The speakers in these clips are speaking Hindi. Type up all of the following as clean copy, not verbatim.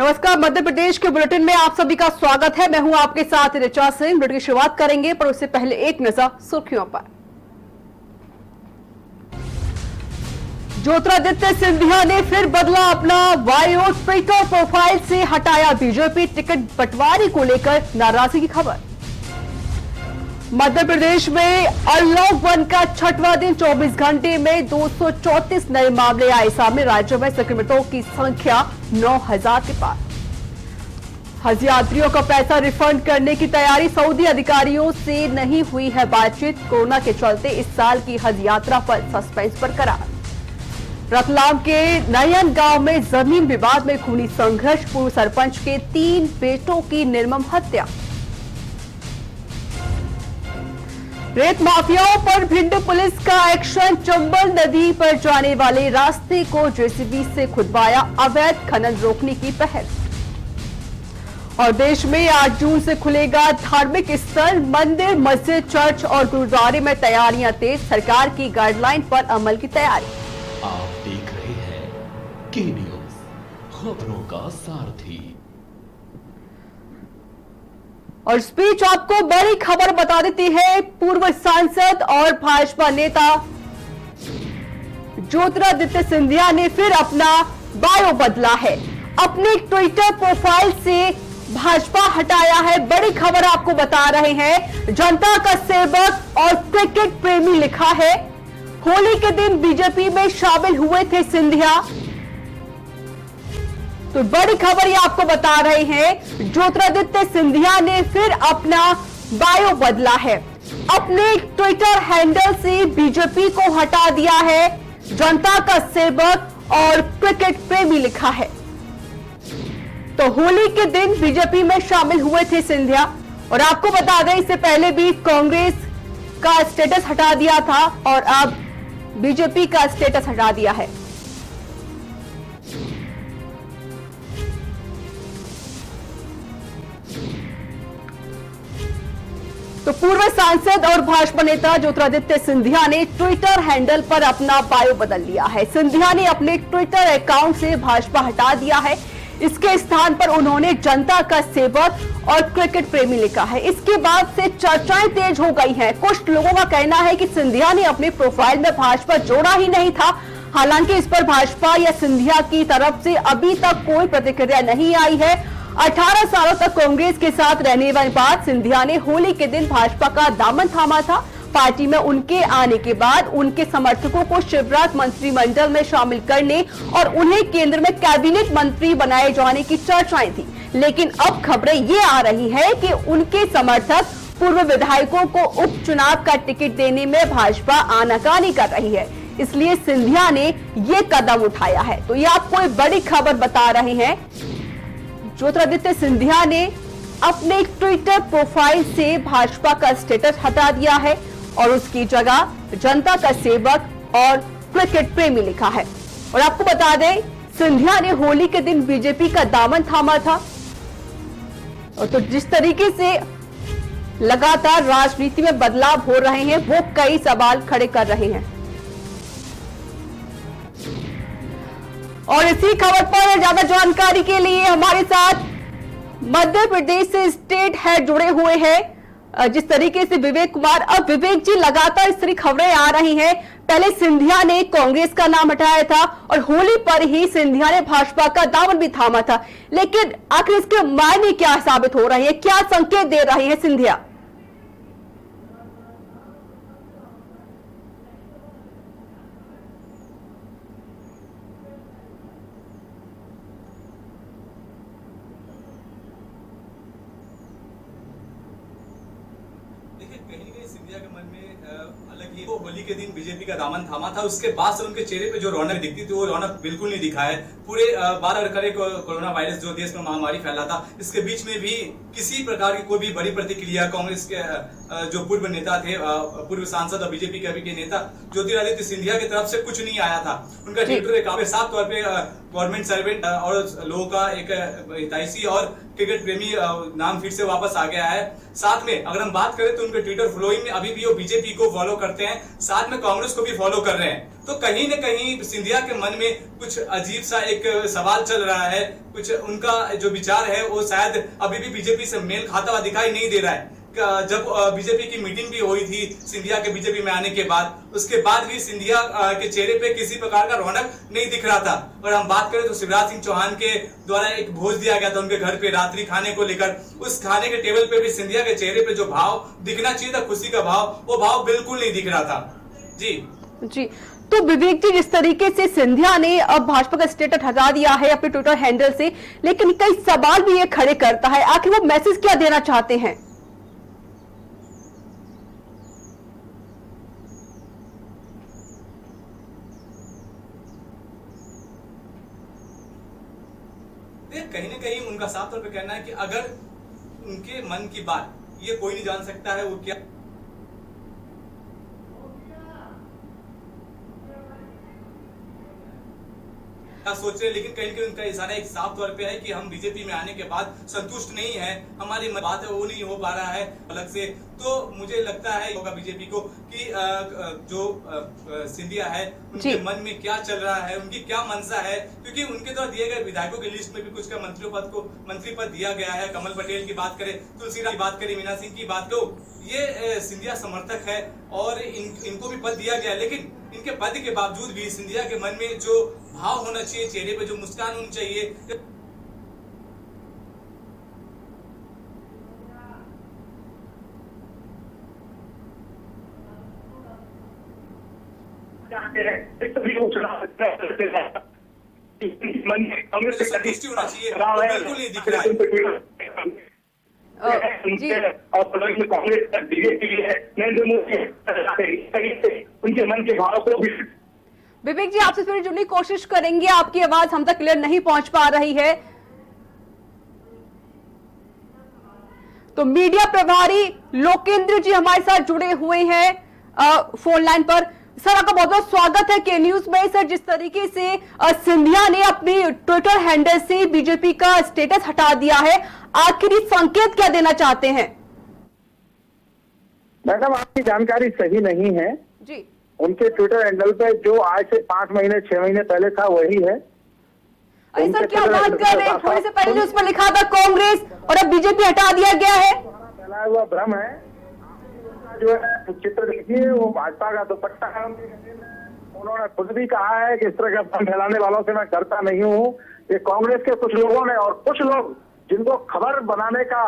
नमस्कार, मध्य प्रदेश के बुलेटिन में आप सभी का स्वागत है। मैं हूं आपके साथ ऋचा सिंह। बुलेटिन की शुरुआत करेंगे, पर उससे पहले एक नजर सुर्खियों पर। ज्योतिरादित्य सिंधिया ने फिर बदला अपना बायो, ट्विटर प्रोफाइल से हटाया बीजेपी टिकट बंटवारे को लेकर नाराजगी की खबर। मध्य प्रदेश में अनलॉक 1 का छठवां दिन 24 घंटे में 234 नए मामले आए सामने। राज्य में संक्रमितों की संख्या 9000 के पार। हज यात्रियों का पैसा रिफंड करने की तैयारी, सऊदी अधिकारियों से नहीं हुई है बातचीत। कोरोना के चलते इस साल की हज यात्रा पर सस्पेंस बरकरार। रतलाम के नयन गांव में जमीन विवाद में खूनी संघर्ष, पूर्व सरपंच के 3 बेटों की निर्मम हत्या। रेत माफियाओं पर भिंड पुलिस का एक्शन, चंबल नदी पर जाने वाले रास्ते को जेसीबी से खुदवाया, अवैध खनन रोकने की पहल। और देश में 8 जून से खुलेगा धार्मिक स्थल, मंदिर, मस्जिद, चर्च और गुरुद्वारे में तैयारियां तेज। सरकार की गाइडलाइन पर अमल की तैयारी। आप देख रहे हैं के न्यूज, खबरों का सारथी। और स्पीच आपको बड़ी खबर बता देती है। पूर्व सांसद और भाजपा नेता ज्योतिरादित्य सिंधिया ने फिर अपना बायो बदला है। अपने ट्विटर प्रोफाइल से भाजपा हटाया है। बड़ी खबर आपको बता रहे हैं। जनता का सेवक और क्रिकेट प्रेमी लिखा है। होली के दिन बीजेपी में शामिल हुए थे सिंधिया। तो बड़ी खबर ये आपको बता रहे हैं, ज्योतिरादित्य सिंधिया ने फिर अपना बायो बदला है। अपने ट्विटर हैंडल से बीजेपी को हटा दिया है। जनता का सेवक और क्रिकेट प्रेमी लिखा है। तो होली के दिन बीजेपी में शामिल हुए थे सिंधिया। और आपको बता दें, इससे पहले भी कांग्रेस का स्टेटस हटा दिया था और अब बीजेपी का स्टेटस हटा दिया है। तो पूर्व सांसद और भाजपा नेता ज्योतिरादित्य सिंधिया ने ट्विटर हैंडल पर अपना बायो बदल लिया है। सिंधिया ने अपने ट्विटर अकाउंट से भाजपा हटा दिया है। इसके स्थान पर उन्होंने जनता का सेवक और क्रिकेट प्रेमी लिखा है। इसके बाद से चर्चाएं तेज हो गई हैं। कुछ लोगों का कहना है कि सिंधिया ने अपने प्रोफाइल में भाजपा जोड़ा ही नहीं था। हालांकि इस पर भाजपा या सिंधिया की तरफ से अभी तक कोई प्रतिक्रिया नहीं आई है। 18 सालों तक कांग्रेस के साथ रहने के बाद सिंधिया ने होली के दिन भाजपा का दामन थामा था। पार्टी में उनके आने के बाद उनके समर्थकों को शिवराज मंत्रिमंडल में शामिल करने और उन्हें केंद्र में कैबिनेट मंत्री बनाए जाने की चर्चाएं थी। लेकिन अब खबरें ये आ रही है कि उनके समर्थक पूर्व विधायकों को उपचुनाव का टिकट देने में भाजपा आनाकानी कर रही है। इसलिए सिंधिया ने ये कदम उठाया है। तो ये आपको एक बड़ी खबर बता रहे हैं। ज्योतिरादित्य सिंधिया ने अपने ट्विटर प्रोफाइल से भाजपा का स्टेटस हटा दिया है और उसकी जगह जनता का सेवक और क्रिकेट प्रेमी लिखा है। और आपको बता दें, सिंधिया ने होली के दिन बीजेपी का दामन थामा था। और तो जिस तरीके से लगातार राजनीति में बदलाव हो रहे हैं, वो कई सवाल खड़े कर रहे हैं। और इसी खबर पर ज्यादा जानकारी के लिए हमारे साथ मध्य प्रदेश से स्टेट हेड जुड़े हुए हैं, जिस तरीके से विवेक कुमार। अब विवेक जी, लगातार इस तरह खबरें आ रही हैं। पहले सिंधिया ने कांग्रेस का नाम हटाया था और होली पर ही सिंधिया ने भाजपा का दामन भी थामा था। लेकिन आखिर इसके मायने क्या साबित हो रहे हैं, क्या संकेत दे रहे हैं सिंधिया? सिंधिया के मन में अलग ही वो होली के दिन बीजेपी का दामन थामा था। उसके बाद से उनके चेहरे पे जो रौनक दिखती थी, वो रौनक बिल्कुल नहीं दिखा है। पूरे 12 करे कोरोना वायरस जो देश में महामारी फैला था, इसके बीच में भी किसी प्रकार की कोई भी बड़ी प्रतिक्रिया कांग्रेस के जो पूर्व नेता थे, पूर्व सांसद और बीजेपी के अभी के नेता ज्योतिरादित्य सिंधिया की तरफ से कुछ नहीं आया था। उनका ट्विटर अकाउंट साफ तौर पे गवर्नमेंट सर्वेंट और लोगों का एक हितैषी और क्रिकेट प्रेमी नाम फिर से वापस आ गया है। साथ में अगर हम बात करें तो उनके ट्विटर फॉलोइंग में अभी भी वो बीजेपी को फॉलो करते हैं, साथ में कांग्रेस को भी फॉलो कर रहे हैं। तो कहीं न कहीं सिंधिया के मन में कुछ अजीब सा एक सवाल चल रहा है, कुछ उनका जो विचार है वो शायद अभी भी बीजेपी से मेल खाता हुआ दिखाई नहीं दे रहा है। जब बीजेपी की मीटिंग भी हुई थी सिंधिया के बीजेपी में आने के बाद, उसके बाद भी सिंधिया के चेहरे पे किसी प्रकार का रौनक नहीं दिख रहा था। और हम बात करें तो शिवराज सिंह चौहान के द्वारा एक भोज दिया गया था उनके घर पे रात्रि खाने को लेकर, उस खाने के टेबल पे भी सिंधिया के चेहरे पे जो भाव दिखना चाहिए था, खुशी का भाव, वो भाव बिल्कुल नहीं दिख रहा था। जी। तो विवेक जी, जिस तरीके से सिंधिया ने अब भाजपा का स्टेटस हटा दिया है अपने ट्विटर हैंडल से, लेकिन कई सवाल भी ये खड़े करता है, आखिर वो मैसेज क्या देना चाहते हैं? कहीं ना कहीं उनका साफ तौर पे कहना है कि अगर उनके मन की बात ये कोई नहीं जान सकता है वो क्या सोच रहे हैं, लेकिन कहीं ना कहीं उनका इशारा एक साफ तौर पे है कि हम बीजेपी में आने के बाद संतुष्ट नहीं है, हमारी बात है वो नहीं हो पा रहा है अलग से। तो मुझे लगता है होगा बीजेपी को कि जो सिंधिया है उनके मन में क्या चल रहा है, उनकी क्या मंशा है, क्योंकि उनके द्वारा दिए गए विधायकों की लिस्ट में भी कुछ का मंत्री पद दिया गया है। कमल पटेल की बात करें, तुलसीराम की बात करें, मीना सिंह की बात करो, ये सिंधिया समर्थक है और इनको भी पद दिया गया, लेकिन इनके पद के बावजूद भी सिंधिया के मन में जो भाव होना चाहिए, चेहरे पे जो मुस्कान होनी चाहिए, संतुष्टि होना चाहिए, बिल्कुल नहीं दिख रहा है। जी। और कांग्रेस बीजेपी है, नरेंद्र मोदी उनके मन के भाव को भी। विवेक जी, आपसे फिर जुड़ने की कोशिश करेंगे, आपकी आवाज हम तक क्लियर नहीं पहुंच पा रही है। तो मीडिया प्रभारी लोकेंद्र जी हमारे साथ जुड़े हुए हैं फोन लाइन पर। सर, आपका बहुत बहुत स्वागत है के न्यूज में। सर, जिस तरीके से सिंधिया ने अपनी ट्विटर हैंडल से बीजेपी का स्टेटस हटा दिया है, आखिरी संकेत क्या देना चाहते हैं? मैडम, आपकी जानकारी सही नहीं है जी। उनके ट्विटर हैंडल पे जो आज से 5 महीने 6 महीने पहले था वही है। अरे सर, क्या बात कर रहे हैं? थोड़ी से पहले उस पर लिखा था कांग्रेस और अब बीजेपी हटा दिया गया है। फैलाया हुआ भ्रम है। जो है चित्र देखिए, वो भाजपा का दुपट्टा है। उन्होंने खुद भी कहा है कि इस तरह का भ्रम फैलाने वालों से मैं करता नहीं हूँ। ये कांग्रेस के कुछ लोगों ने और कुछ लोग जिनको खबर बनाने का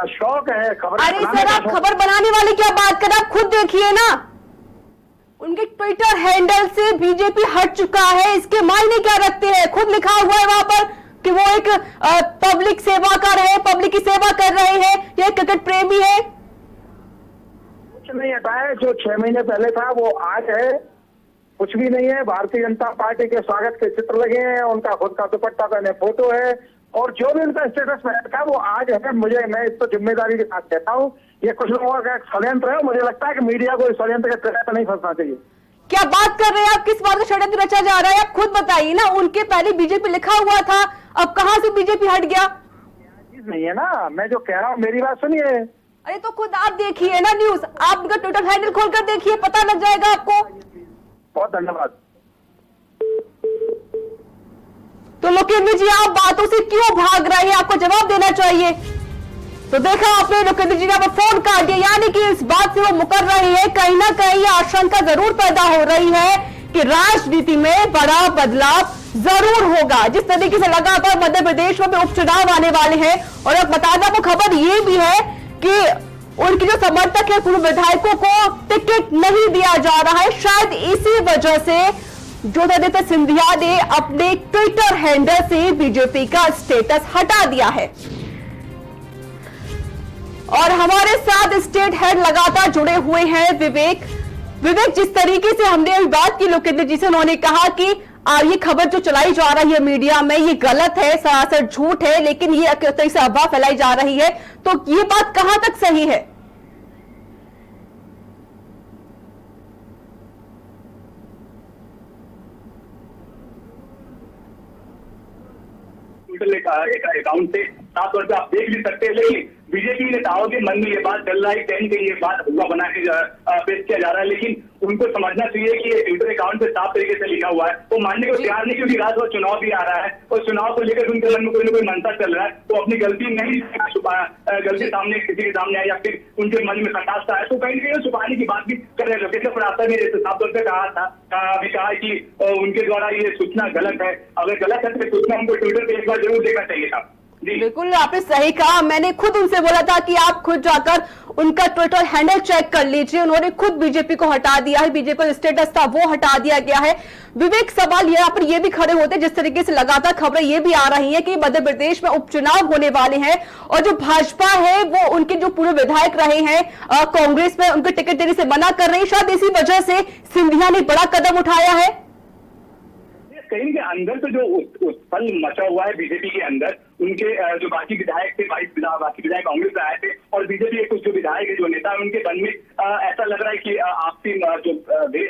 शौक है, खबर। अरे सर, आप खबर बनाने वाले क्या बात करें, आप खुद देखिए ना, उनके ट्विटर हैंडल से बीजेपी हट चुका है। इसके मायने क्या रखते हैं? खुद लिखा हुआ है वहां पर कि वो एक पब्लिक सेवाकार है, पब्लिक की सेवा कर रहे हैं, ये क्रिकेट प्रेमी है। कुछ नहीं हटाया, जो 6 महीने पहले था वो आज है। कुछ भी नहीं है। भारतीय जनता पार्टी के स्वागत के चित्र लगे हैं, उनका खुद का दुपट्टा पहने फोटो है, और जो भी उनका स्टेटस में था वो आज है। मैं इसको जिम्मेदारी के साथ कहता हूँ, ये कुछ लोगों का एक षड्यंत्र है। मुझे लगता है कि मीडिया को इस षड्यंत्र के ट्रैप पर नहीं फंसना चाहिए। क्या बात कर रहे हैं आप? किस बात का षड्यंत्र रचा जा रहा है? आप खुद बताइए ना। उनके पहले बीजेपी लिखा हुआ था, अब कहां से बीजेपी हट गया? चीज नहीं है ना, मैं जो कह रहा हूँ मेरी बात सुनिए। अरे तो खुद आप देखिए ना न्यूज, आप उनका ट्विटर हैंडल खोलकर देखिए, पता लग जाएगा आपको। बहुत धन्यवाद। तो लोकेंद्र जी, आप बातों से क्यों भाग रहे हैं? आपको जवाब देना चाहिए। तो देखा आपने, लोकेंद्र जी ने आप फोन काट दिया, यानी कि इस बात से वो मुकर रही है। कहीं ना कहीं आशंका जरूर पैदा हो रही है कि राजनीति में बड़ा बदलाव जरूर होगा। जिस तरीके से लगातार मध्य प्रदेश में उपचुनाव आने वाले हैं, और अब बता दें, वो खबर ये भी है कि उनके जो समर्थक है, पूर्व विधायकों को टिकट नहीं दिया जा रहा है। शायद इसी वजह से ज्योतिरादित्य सिंधिया ने अपने ट्विटर हैंडल से बीजेपी का स्टेटस हटा दिया है। और हमारे साथ स्टेट हेड लगातार जुड़े हुए हैं विवेक। जिस तरीके से हमने बात की लोकेंद्र जी से, उन्होंने कहा कि ये खबर जो चलाई जा रही है मीडिया में, ये गलत है, सरासर झूठ है, लेकिन ये एक तरह से अफवाह फैलाई जा रही है। तो ये बात कहां तक सही है? अकाउंट से साफ तौर पर आप देख भी सकते हैं। लेकिन बीजेपी नेताओं के मन में ये बात चल रहा है, कहीं कहीं ये बात हुआ बना के पेश किया जा रहा है, लेकिन उनको समझना चाहिए कि ये ट्विटर अकाउंट पे साफ तरीके से लिखा हुआ है। वो मानने को तैयार नहीं, क्योंकि रात भर चुनाव भी आ रहा है और चुनाव को लेकर उनके मन में कोई ना कोई मंशा चल रहा है। तो अपनी गलती नहीं गलती सामने किसी के सामने आई या फिर उनके मन में खटास है, तो कहीं ना कहीं छुपाने की बात भी कर रहे हैं। जैसे प्रार्थना ने जैसे साफ तौर पर कहा था, अभी कहा कि उनके द्वारा ये सूचना गलत है। अगर गलत है तो सूचना उनको ट्विटर पे एक बार जरूर देखना चाहिए था। बिल्कुल आपने सही कहा। मैंने खुद उनसे बोला था कि आप खुद जाकर उनका ट्विटर हैंडल चेक कर लीजिए। उन्होंने खुद बीजेपी को हटा दिया है, बीजेपी का स्टेटस था वो हटा दिया गया है। विवेक, सवाल यहाँ पर ये भी खड़े होते, जिस तरीके से लगातार खबरें ये भी आ रही हैं कि मध्य प्रदेश में उपचुनाव होने वाले हैं और जो भाजपा है वो उनके जो पूर्व विधायक रहे हैं कांग्रेस में उनके टिकट देने से मना कर रही है। शायद इसी वजह से सिंधिया ने बड़ा कदम उठाया है। कहीं के अंदर तो जो उत्पल मचा हुआ है बीजेपी के अंदर, उनके जो बाकी विधायक थे, बाकी विधायक कांग्रेस से आए थे और बीजेपी के कुछ जो विधायक है, जो नेता है, उनके मन में ऐसा लग रहा है कि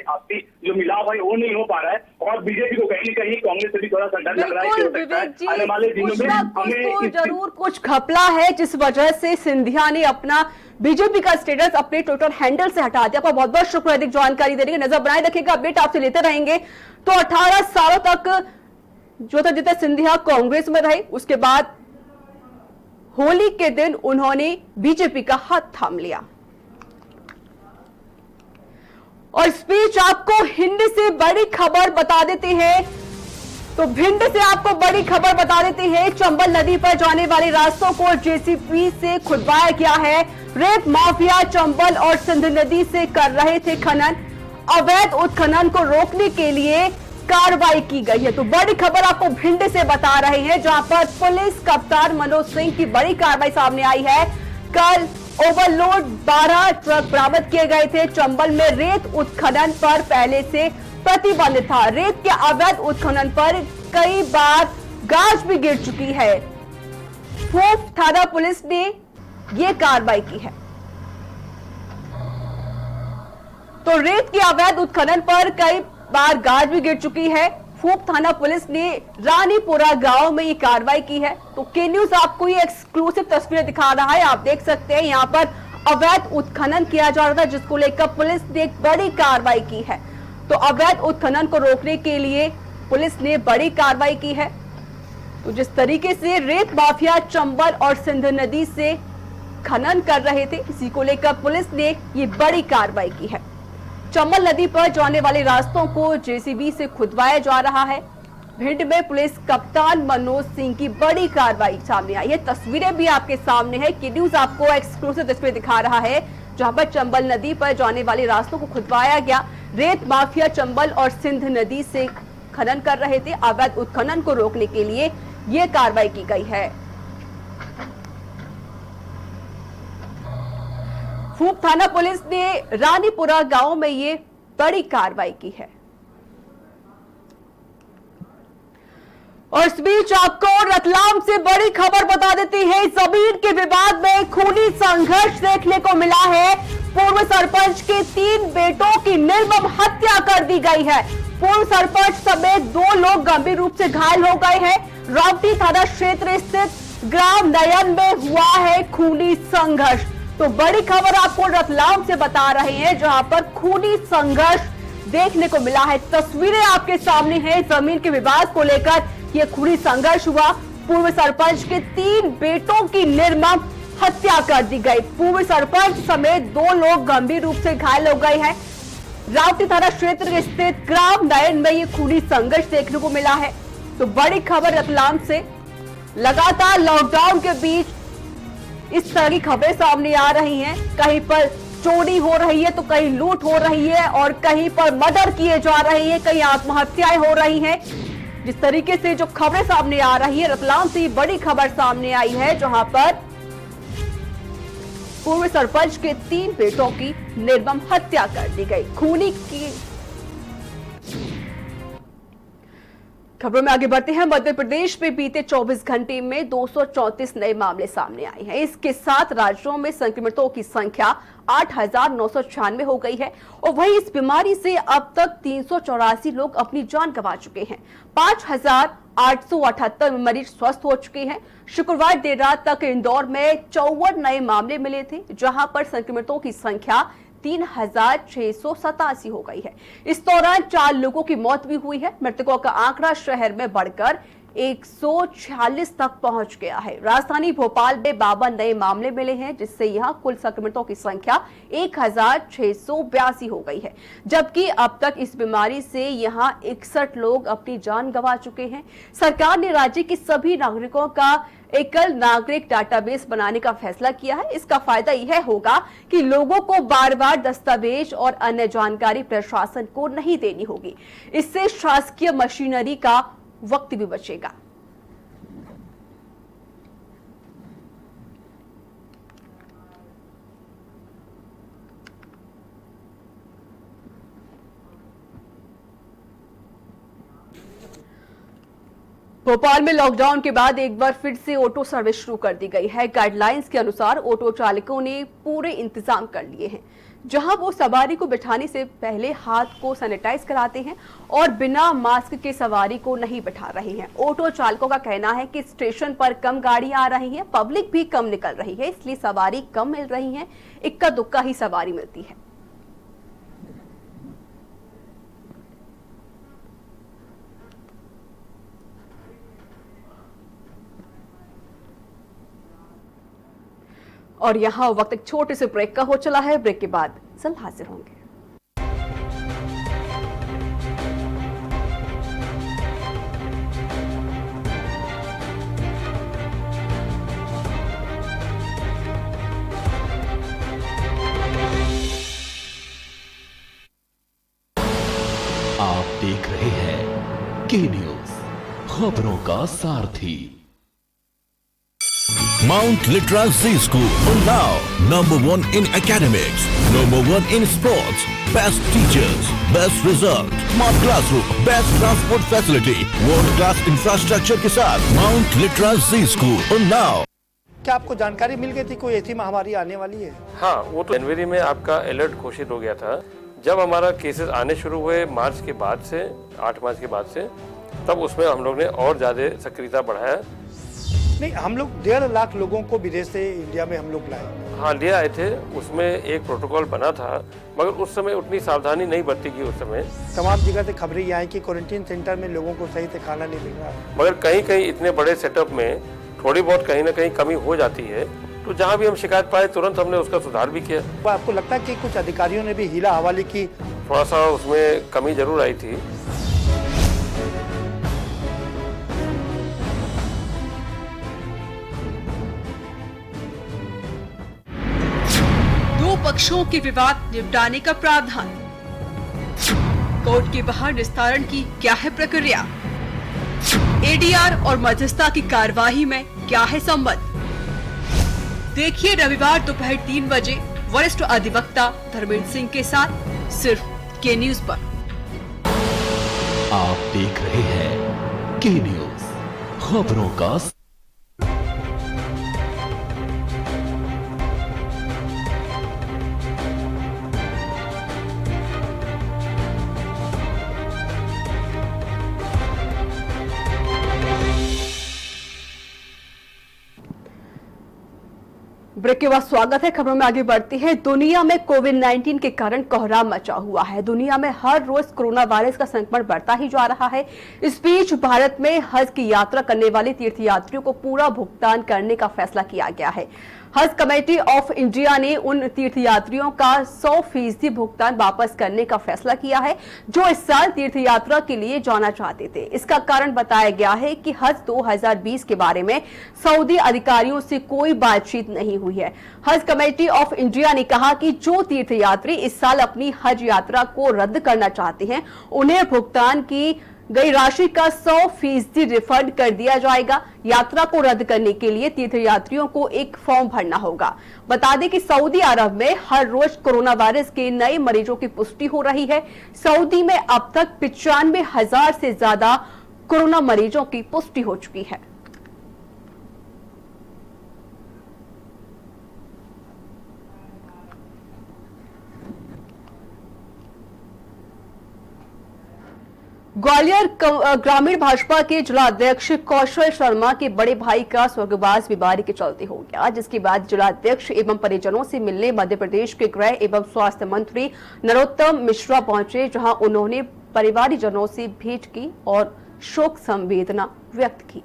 आपसी जो मिलाव है वो नहीं हो पा रहा है और बीजेपी को कहीं ना कहीं कांग्रेस से भी थोड़ा सा डर लग रहा है। आने वाले दिनों में हमें जरूर कुछ घपला है जिस वजह से सिंधिया ने अपना बीजेपी का स्टेटस अपने ट्विटर हैंडल से हटा दिया। आपका बहुत बहुत शुक्रिया अधिक जानकारी देने की। नजर बनाए रखिएगा, अपडेट आपसे लेते रहेंगे। तो 18 सालों तक ज्योतिरादित्य सिंधिया कांग्रेस में रहे, उसके बाद होली के दिन उन्होंने बीजेपी का हाथ थाम लिया। और इस बीच आपको हिंदी से बड़ी खबर बता देते हैं, तो भिंड से आपको बड़ी खबर बता देते हैं। चंबल नदी पर जाने वाले रास्तों को जेसीबी से खुदवाया गया है। रेत माफिया चंबल और सिंध नदी से कर रहे थे खनन। अवैध उत्खनन को रोकने के लिए कार्रवाई की गई है। तो बड़ी खबर आपको भिंड से बता रहे हैं, जहां पर पुलिस कप्तान मनोज सिंह की बड़ी कार्रवाई सामने आई है। कल ओवरलोड 12 ट्रक बरामद किए गए थे। चंबल में रेत उत्खनन पर पहले से प्रतिबंध था। रेत के अवैध उत्खनन पर कई बार गाज भी गिर चुकी है। फूफ थाना पुलिस ने यह कार्रवाई की है। तो रेत के अवैध उत्खनन पर कई बार गाज भी गिर चुकी है। फूफ थाना पुलिस ने रानीपुरा गांव में ये कार्रवाई की है। तो के न्यूज आपको ये एक्सक्लूसिव तस्वीरें दिखा रहा है। आप देख सकते हैं यहाँ पर अवैध उत्खनन किया जा रहा था, जिसको लेकर पुलिस ने एक बड़ी कार्रवाई की है। तो अवैध उत्खनन को रोकने के लिए पुलिस ने बड़ी कार्रवाई की है। तो जिस तरीके से रेत माफिया चंबल और सिंध नदी से खनन कर रहे थे, इसी को लेकर पुलिस ने ये बड़ी कार्रवाई की है। चंबल नदी पर जाने वाले रास्तों को जेसीबी से खुदवाया जा रहा है। भिंड में पुलिस कप्तान मनोज सिंह की बड़ी कार्रवाई सामने आई है। तस्वीरें भी आपके सामने है। के न्यूज आपको एक्सक्लूसिव तस्वीर दिखा रहा है, जहां पर चंबल नदी पर जाने वाले रास्तों को खुदवाया गया। रेत माफिया चंबल और सिंध नदी से खनन कर रहे थे। अवैध उत्खनन को रोकने के लिए यह कार्रवाई की गई है। फूफ थाना पुलिस ने रानीपुरा गांव में ये बड़ी कार्रवाई की है। और इस बीच आपको रतलाम से बड़ी खबर बता देती है। जमीन के विवाद में खूनी संघर्ष देखने को मिला है। पूर्व सरपंच के 3 बेटों की निर्मम हत्या कर दी गई है। पूर्व सरपंच समेत 2 लोग गंभीर रूप से घायल हो गए हैं। रावटी थाना क्षेत्र स्थित ग्राम नयन में हुआ है खूनी संघर्ष। तो बड़ी खबर आपको रतलाम से बता रहे हैं, जहां पर खूनी संघर्ष देखने को मिला है। तस्वीरें आपके सामने हैं। जमीन के विवाद को लेकर यह खूनी संघर्ष हुआ। पूर्व सरपंच के 3 बेटों की निर्मम हत्या कर दी गई। पूर्व सरपंच समेत 2 लोग गंभीर रूप से घायल हो गए हैं। रावटी थाना क्षेत्र स्थित ग्राम नयन में यह खूनी संघर्ष देखने को मिला है। तो बड़ी खबर रतलाम से। लगातार लॉकडाउन के बीच इस तरह की खबरें सामने आ रही हैं। कहीं पर चोरी हो रही है तो कहीं लूट हो रही है और कहीं पर मर्डर किए जा रहे हैं, कहीं आत्महत्याएं हो रही हैं। जिस तरीके से जो खबरें सामने आ रही है, रतलाम से बड़ी खबर सामने आई है, जहां पर पूर्व सरपंच के 3 बेटों की निर्मम हत्या कर दी गई। खूनी की खबरों में आगे बढ़ते हैं। मध्य प्रदेश में बीते 24 घंटे में 234 नए मामले सामने आए हैं। इसके साथ राज्यों में संक्रमितों की संख्या 8,996 हो गई है और वहीं इस बीमारी से अब तक 384 लोग अपनी जान गंवा चुके हैं। 5,000 878 मरीज स्वस्थ हो चुके हैं। शुक्रवार देर रात तक इंदौर में 54 नए मामले मिले थे, जहां पर संक्रमितों की संख्या 3687 हो गई है। इस दौरान 4 लोगों की मौत भी हुई है। मृतकों का आंकड़ा शहर में बढ़कर 146 तक पहुंच गया है। राजधानी भोपाल में 52 नए मामले मिले हैं, जिससे यहां कुल संक्रमितों की संख्या 1682 हो गई है, जबकि अब तक इस बीमारी से यहां 61 लोग अपनी जान गंवा चुके हैं। सरकार ने राज्य के सभी नागरिकों का एकल नागरिक डाटाबेस बनाने का फैसला किया है। इसका फायदा यह होगा कि लोगों को बार बार दस्तावेज और अन्य जानकारी प्रशासन को नहीं देनी होगी। इससे शासकीय मशीनरी का वक्त भी बचेगा। भोपाल में लॉकडाउन के बाद एक बार फिर से ऑटो सर्विस शुरू कर दी गई है। गाइडलाइंस के अनुसार ऑटो चालकों ने पूरे इंतजाम कर लिए हैं, जहां वो सवारी को बिठाने से पहले हाथ को सैनिटाइज कराते हैं और बिना मास्क के सवारी को नहीं बिठा रहे हैं। ऑटो चालकों का कहना है कि स्टेशन पर कम गाड़ियां आ रही हैं, पब्लिक भी कम निकल रही है, इसलिए सवारी कम मिल रही है, इक्का दुक्का ही सवारी मिलती है। और यहां वक्त एक छोटे से ब्रेक का हो चला है। ब्रेक के बाद जल्द हाजिर होंगे। आप देख रहे हैं के न्यूज, खबरों का सारथी। Mount Litra Z School, Unnao, #1 in academics, #1 in sports, best teachers, best result, smart classroom, best transport facility, world class infrastructure के साथ Mount Litra Z School, Unnao। क्या आपको जानकारी मिल गई थी कोई ऐसी महामारी आने वाली है? हाँ, वो तो जनवरी में आपका अलर्ट घोषित हो गया था। जब हमारा केसेस आने शुरू हुए मार्च के बाद से, 8 मार्च के बाद से, तब उसमें हम लोग ने और ज़्यादा सक्रियता बढ़ाया। नहीं, हम लोग 1.5 लाख लोगों को विदेश से इंडिया में हम लोग लाए। हाँ, ले आए थे। उसमें एक प्रोटोकॉल बना था, मगर उस समय उतनी सावधानी नहीं बरती गई। उस समय तमाम जगह से खबरें ये आई कि क्वारंटीन सेंटर में लोगों को सही से खाना नहीं मिल रहा, मगर कहीं कहीं इतने बड़े सेटअप में थोड़ी बहुत कहीं ना कहीं कमी हो जाती है। तो जहाँ भी हम शिकायत पाए तुरंत हमने उसका सुधार भी किया। तो आपको लगता है कि कुछ अधिकारियों ने भी हीला हवाली की? थोड़ा सा उसमें कमी जरूर आई थी। पक्षों के विवाद निपटाने का प्रावधान। कोर्ट के बाहर निस्तारण की क्या है प्रक्रिया? एडीआर और मध्यस्थता की कार्यवाही में क्या है संबंध? देखिए रविवार दोपहर 3 बजे वरिष्ठ अधिवक्ता धर्मेंद्र सिंह के साथ सिर्फ के न्यूज पर। आप देख रहे हैं के न्यूज, खबरों का। ब्रेक के बाद स्वागत है। खबरों में आगे बढ़ती है। दुनिया में कोविड-19 के कारण कोहराम मचा हुआ है। दुनिया में हर रोज कोरोना वायरस का संक्रमण बढ़ता ही जा रहा है। इस बीच भारत में हज की यात्रा करने वाले तीर्थयात्रियों को पूरा भुगतान करने का फैसला किया गया है। हज कमेटी ऑफ इंडिया ने उन तीर्थयात्रियों का 100% भुगतान वापस करने का फैसला किया है जो इस साल तीर्थयात्रा के लिए जाना चाहते थे। इसका कारण बताया गया है कि हज 2020 के बारे में सऊदी अधिकारियों से कोई बातचीत नहीं हुई है। हज कमेटी ऑफ इंडिया ने कहा कि जो तीर्थयात्री इस साल अपनी हज यात्रा को रद्द करना चाहते हैं, उन्हें भुगतान की गई राशि का 100% रिफंड कर दिया जाएगा। यात्रा को रद्द करने के लिए तीर्थयात्रियों को एक फॉर्म भरना होगा। बता दें कि सऊदी अरब में हर रोज कोरोना वायरस के नए मरीजों की पुष्टि हो रही है। सऊदी में अब तक 95,000 से ज्यादा कोरोना मरीजों की पुष्टि हो चुकी है। ग्वालियर ग्रामीण भाजपा के जिलाध्यक्ष कौशल शर्मा के बड़े भाई का स्वर्गवास बीमारी के चलते हो गया, जिसके बाद जिलाध्यक्ष एवं परिजनों से मिलने मध्य प्रदेश के गृह एवं स्वास्थ्य मंत्री नरोत्तम मिश्रा पहुंचे, जहां उन्होंने परिवारजनों से भेंट की और शोक संवेदना व्यक्त की।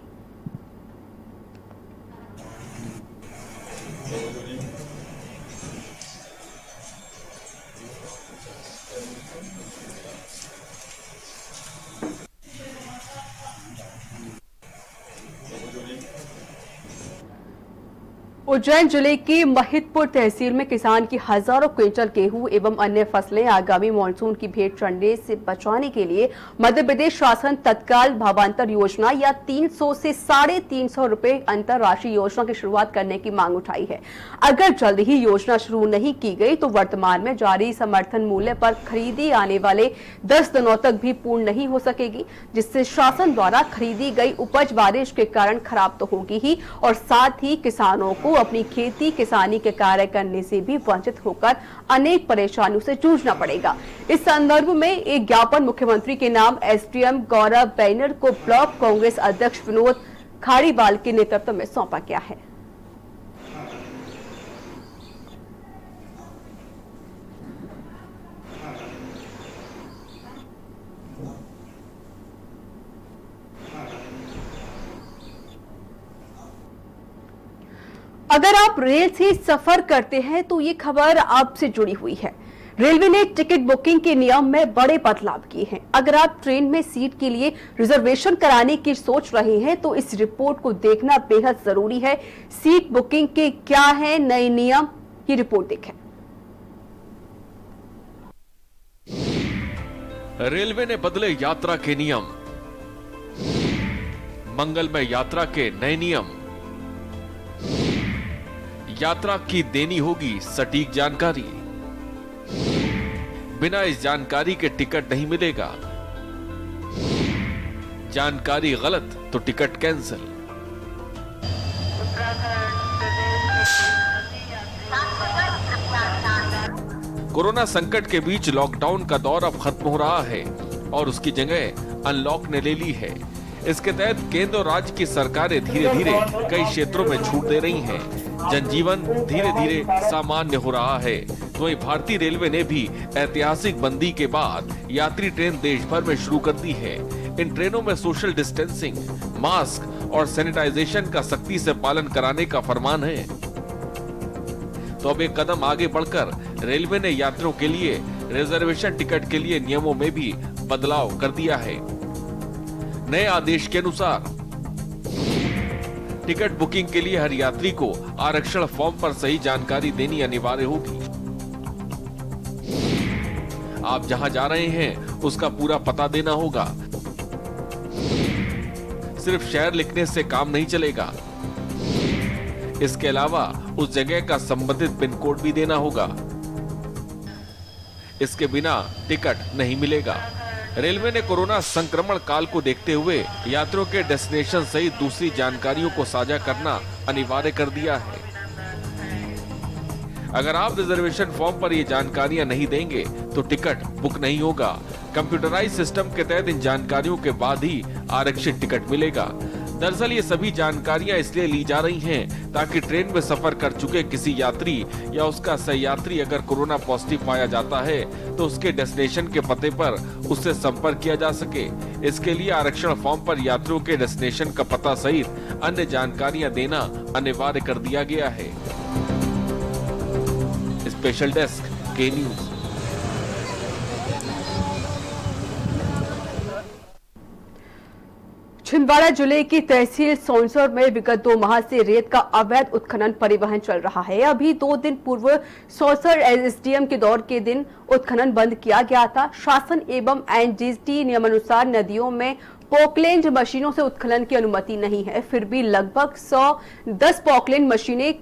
उज्जैन जिले की महिदपुर तहसील में किसान की हजारों क्विंटल गेहूं एवं अन्य फसलें आगामी मानसून की भेंट चढ़ने से बचाने के लिए मध्य प्रदेश शासन तत्काल भावांतर योजना या 300 से 350 रुपए अंतर राशि योजना की शुरुआत करने की मांग उठाई है। अगर जल्द ही योजना शुरू नहीं की गई तो वर्तमान में जारी समर्थन मूल्य पर खरीदी आने वाले 10 दिनों तक भी पूर्ण नहीं हो सकेगी, जिससे शासन द्वारा खरीदी गई उपज बारिश के कारण खराब तो होगी ही और साथ ही किसानों को अपनी खेती किसानी के कार्य करने से भी वंचित होकर अनेक परेशानियों से जूझना पड़ेगा। इस संदर्भ में एक ज्ञापन मुख्यमंत्री के नाम एसडीएम गौरव बैनर को ब्लॉक कांग्रेस अध्यक्ष विनोद खाड़ीवाल के नेतृत्व में सौंपा गया है। अगर आप रेल से सफर करते हैं तो ये खबर आपसे जुड़ी हुई है। रेलवे ने टिकट बुकिंग के नियम में बड़े बदलाव किए हैं। अगर आप ट्रेन में सीट के लिए रिजर्वेशन कराने की सोच रहे हैं तो इस रिपोर्ट को देखना बेहद जरूरी है। सीट बुकिंग के क्या है नए नियम, ये रिपोर्ट देखें। रेलवे ने बदले यात्रा के नियम, मंगलमय यात्रा के नए नियम। यात्रा की देनी होगी सटीक जानकारी, बिना इस जानकारी के टिकट नहीं मिलेगा। जानकारी गलत तो टिकट कैंसिल। कोरोना संकट के बीच लॉकडाउन का दौर अब खत्म हो रहा है और उसकी जगह अनलॉक ने ले ली है। इसके तहत केंद्र और राज्य की सरकारें धीरे धीरे कई क्षेत्रों में छूट दे रही हैं। जनजीवन धीरे धीरे सामान्य हो रहा है। तो वहीं भारतीय रेलवे ने भी ऐतिहासिक बंदी के बाद यात्री ट्रेन देश भर में शुरू कर दी है। इन ट्रेनों में सोशल डिस्टेंसिंग, मास्क और सैनिटाइजेशन का सख्ती से पालन कराने का फरमान है। तो अब एक कदम आगे बढ़कर रेलवे ने यात्रियों के लिए रिजर्वेशन टिकट के लिए नियमों में भी बदलाव कर दिया है। नए आदेश के अनुसार टिकट बुकिंग के लिए हर यात्री को आरक्षण फॉर्म पर सही जानकारी देनी अनिवार्य होगी। आप जहां जा रहे हैं उसका पूरा पता देना होगा। सिर्फ शहर लिखने से काम नहीं चलेगा। इसके अलावा उस जगह का संबंधित पिन कोड भी देना होगा। इसके बिना टिकट नहीं मिलेगा। रेलवे ने कोरोना संक्रमण काल को देखते हुए यात्रियों के डेस्टिनेशन सहित दूसरी जानकारियों को साझा करना अनिवार्य कर दिया है। अगर आप रिजर्वेशन फॉर्म पर ये जानकारियां नहीं देंगे तो टिकट बुक नहीं होगा। कंप्यूटराइज सिस्टम के तहत इन जानकारियों के बाद ही आरक्षित टिकट मिलेगा। दरअसल ये सभी जानकारियां इसलिए ली जा रही हैं ताकि ट्रेन में सफर कर चुके किसी यात्री या उसका सहयात्री अगर कोरोना पॉजिटिव पाया जाता है तो उसके डेस्टिनेशन के पते पर उससे संपर्क किया जा सके। इसके लिए आरक्षण फॉर्म पर यात्रियों के डेस्टिनेशन का पता सहित अन्य जानकारियां देना अनिवार्य कर दिया गया है। स्पेशल डेस्क के न्यूज। छिंदवाड़ा जिले की तहसील सोनसर में विगत 2 माह से रेत का अवैध उत्खनन परिवहन चल रहा है। अभी 2 दिन पूर्व सोनसर एसडीएम के दौर के दिन उत्खनन बंद किया गया था। शासन एवं एनजीटी नियमानुसार नदियों में पोकलैंड मशीनों से उत्खनन की अनुमति नहीं है, फिर भी लगभग 110 पोकलैंड मशीनें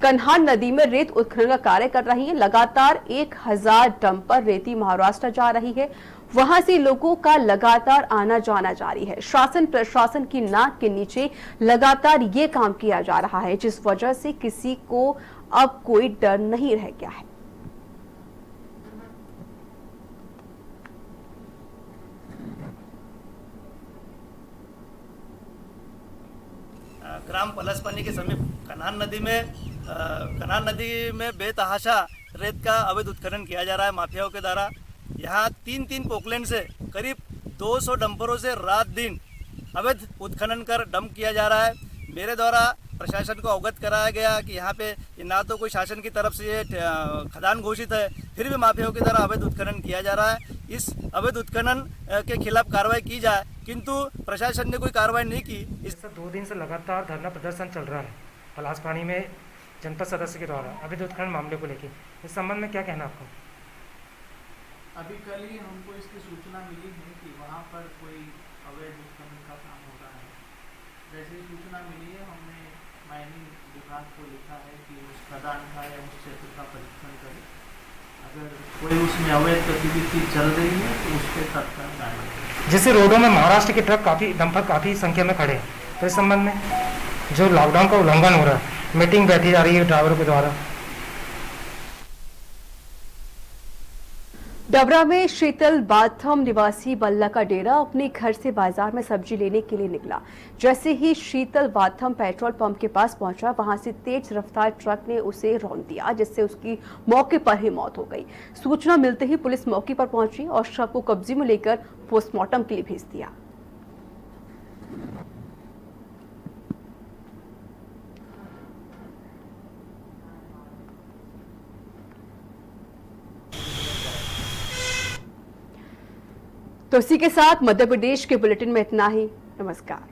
कन्हार नदी में रेत उत्खनन का कार्य कर रही है। लगातार 1000 डंपर रेती महाराष्ट्र जा रही है। वहां से लोगों का लगातार आना जाना जारी है। शासन प्रशासन की नाक के नीचे लगातार ये काम किया जा रहा है, जिस वजह से किसी को अब कोई डर नहीं रह गया है। ग्राम पलसपानी के समीप कनान नदी में बेतहाशा रेत का अवैध उत्खनन किया जा रहा है माफियाओं के द्वारा। यहाँ 3 पोकलैंड से करीब 200 डंपरों से रात दिन अवैध उत्खनन कर डंप किया जा रहा है। मेरे द्वारा प्रशासन को अवगत कराया गया कि यहाँ पे ना तो कोई शासन की तरफ से ये खदान घोषित है, फिर भी माफियाओं के द्वारा अवैध उत्खनन किया जा रहा है। इस अवैध उत्खनन के खिलाफ कार्रवाई की जाए, किंतु प्रशासन ने कोई कार्रवाई नहीं की। इस 2 दिन से लगातार धरना प्रदर्शन चल रहा है पलासपानी में जनपद सदस्य के द्वारा अवैध उत्खनन मामले को लेकर। इस संबंध में क्या कहना आपको? अभी कल ही हमको इसकी सूचना मिली है कि वहाँ पर कोई अवैध उत्खनन का काम हो रहा है। जैसे ही सूचना मिली है, हमने माइनिंग विभाग को लिखा है कि उस खदान का या उस क्षेत्र का परीक्षण करें। अगर कोई उसमें अवैध गतिविधि चल रही है तो उस पर तत्काल कार्रवाई करें। जैसे रोडों में महाराष्ट्र के ट्रक डंपर काफ़ी संख्या में खड़े हैं, तो इस संबंध में जो लॉकडाउन का उल्लंघन हो रहा है, मीटिंग बैठी जा रही है ड्राइवरों के द्वारा। डबरा में शीतल बाथम निवासी बल्ला का डेरा अपने घर से बाजार में सब्जी लेने के लिए निकला। जैसे ही शीतल बाथम पेट्रोल पंप के पास पहुंचा, वहां से तेज रफ्तार ट्रक ने उसे रौंद दिया, जिससे उसकी मौके पर ही मौत हो गई। सूचना मिलते ही पुलिस मौके पर पहुंची और शव को कब्जे में लेकर पोस्टमार्टम के लिए भेज दिया। तो इसी के साथ मध्य प्रदेश के बुलेटिन में इतना ही। नमस्कार।